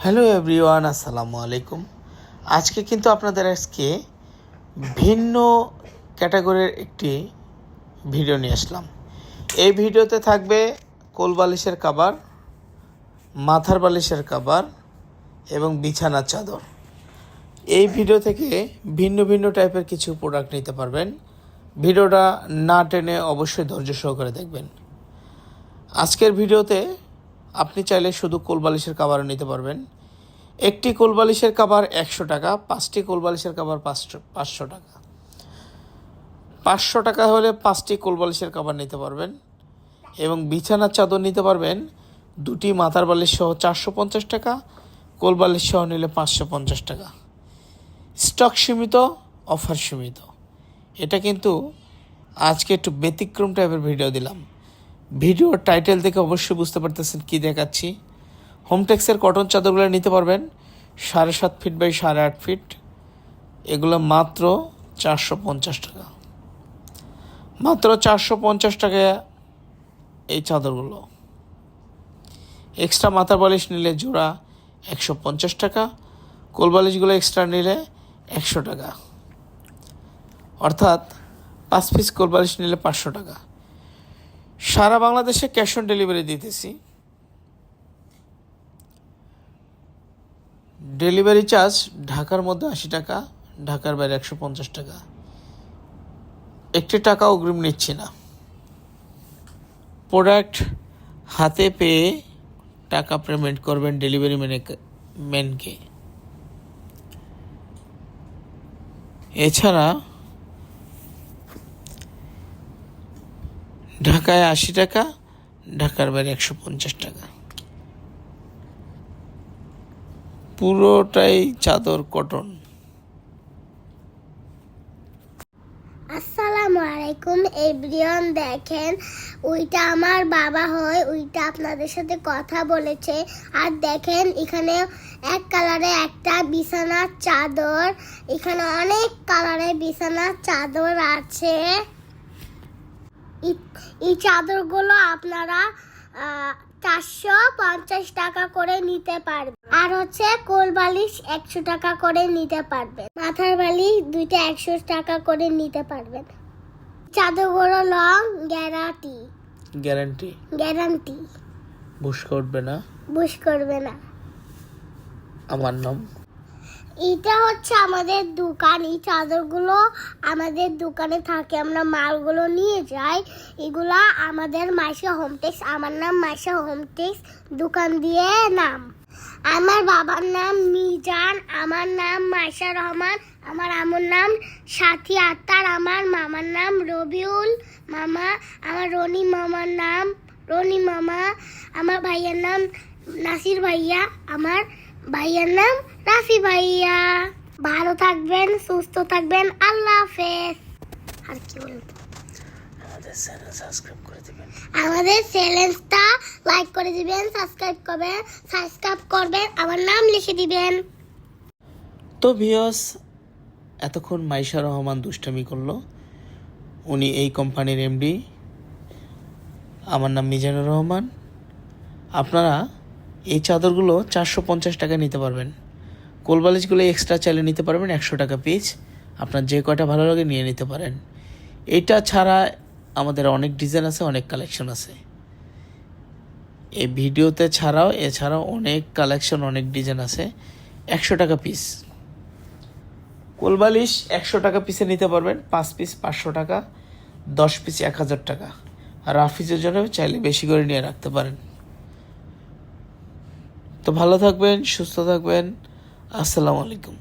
Hello everyone, আসসালামু আলাইকুম। আজকে কিন্তু আপনাদের ভিন্ন ক্যাটাগরির একটি ভিডিও নিয়ে আসলাম। এই ভিডিওতে থাকবে কোল বালিশের কভার, মাথার বালিশের কভার এবং বিছানার চাদর। এই ভিডিও থেকে ভিন্ন ভিন্ন টাইপের কিছু প্রোডাক্ট নিতে পারবেন। ভিডিওটা না টেনে অবশ্যই ধৈর্য সহকারে দেখবেন। আজকের ভিডিওতে আপনি চাইলে শুধু কোল বালিশের কভারও নিতে পারবেন। একটি কোল বালিশের কভার 100 টাকা, 5টি কোল বালিশের কভার 500 টাকা। 500 টাকা হলে 5টি কোল বালিশের কভার নিতে পারবেন এবং বিছানার চাদর নিতে পারবেন 2টি মাথার বালিশ সহ 450 টাকা, কোল বালিশ সহ নিলে 550 টাকা। স্টক সীমিত, অফার সীমিত। এটা কিন্তু আজকে একটু ব্যতিক্রম টাইপের ভিডিও দিলাম। ভিডিওর টাইটেল থেকে অবশ্যই বুঝতে পারতেছেন কী দেখাচ্ছি। হোমটেক্সের কটন চাদরগুলো নিতে পারবেন 7.5 ফিট বাই 8.5 ফিট। এগুলো মাত্র 450 টাকা। মাত্র 450 টাকায় এই চাদরগুলো। এক্সট্রা মাথার বালিশ নিলে জোড়া 150 টাকা, কোল বালিশগুলো এক্সট্রা নিলে 100 টাকা। অর্থাৎ 5 পিস কোল বালিশ নিলে 500 টাকা। সারা বাংলাদেশে ক্যাশ অন ডেলিভারি দিতেছি। ডেলিভারি চার্জ ঢাকার মধ্যে 80 টাকা, ঢাকার বাইরে 150 টাকা। একটি টাকা অগ্রিম নিচ্ছি না। প্রোডাক্ট হাতে পেয়ে টাকা পেমেন্ট করবেন ডেলিভারি ম্যানকে। এছাড়া ঢাকায় 80 টাকা, ঢাকার বাইরে 150 টাকা। পুরোটাই চাদর কটন। আসসালামু আলাইকুম এভরিওয়ান। দেখেন, ওইটা আমার বাবা হয়, ওইটা আপনাদের সাথে কথা বলেছে। আর দেখেন, এখানে এক কালারে একটা বিছানার চাদর, এখানে অনেক কালারের বিছানার চাদর আছে। এই চাদরগুলো আপনারা 450 টাকা করে নিতে পারবেন। আর হচ্ছে কোল বালিশ 100 টাকা করে নিতে পারবেন। মাথার বালিশ 2টা 100 টাকা করে নিতে পারবেন। চাদরগুলো লং গ্যারান্টি। বুশ করবে না। আমার নাম। এটা হচ্ছে আমাদের দোকান। এই চাদরগুলো আমাদের দোকানে থাকে, আমরা মালগুলো নিয়ে যাই। এগুলা আমাদের মাইশা হোমটেক্স, আমার নাম মাইশা হোমটেক্স দোকান দিয়ে নাম। আমার বাবার নাম মিজান, আমার নাম মাইশা রহমান, আমার আম্মুর নাম সাথী আক্তার, আমার মামার নাম রবিউল মামা, আমার রনি মামার নাম রনি মামা, আমার ভাইয়ের নাম নাসির ভাইয়া, আমার ভাইয়ার নাম রাফি ভাইয়া। ভালো থাকবেন, সুস্থ থাকবেন, আল্লাহ হাফেজ। আর কি বলবো, আমাদের চ্যানেলটা লাইক করে দিবেন, সাবস্ক্রাইব করবেন, আমার নাম লিখে দিবেন। তো ভিউয়ার্স, এতক্ষণ মাইশা রহমান দুষ্টামি করলো। উনি এই কোম্পানির এমডি। আমার নাম মিজানুর রহমান। আপনারা এই চাদরগুলো 450 টাকা নিতে পারবেন। কোল বালিশগুলো এক্সট্রা চাইলে নিতে পারবেন 100 টাকা পিস। আপনার যে কয়টা ভালো লাগে নিয়ে নিতে পারেন। এটা ছাড়া আমাদের অনেক ডিজাইন আছে, অনেক কালেকশন আছে। এই ভিডিওতে এছাড়াও অনেক কালেকশন, অনেক ডিজাইন আছে। 100 টাকা পিস কোল বালিশ 100 টাকা পিসে নিতে পারবেন। 5 পিস 500 টাকা, 10 পিস 1000 টাকা। আর রাফিজের জন্য চাইলে বেশি করে নিয়ে রাখতে পারেন। তো ভালো থাকবেন, সুস্থ থাকবেন। আসসালামু আলাইকুম।